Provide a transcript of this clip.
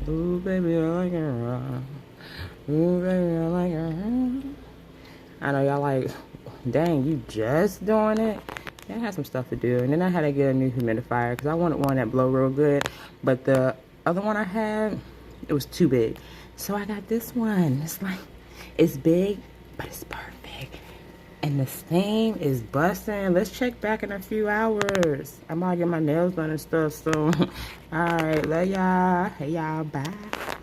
Ooh, baby, I like it raw. Ooh, baby, I like it raw. I know y'all like, dang, you just doing it? Yeah, I had some stuff to do. And then I had to get a new humidifier because I wanted one that blow real good. But the other one I had, it was too big. So I got this one. It's like, it's big, but it's perfect. And the steam is busting. Let's check back in a few hours. I'm about to get my nails done and stuff. So, all right, love y'all. Hey, y'all. Bye.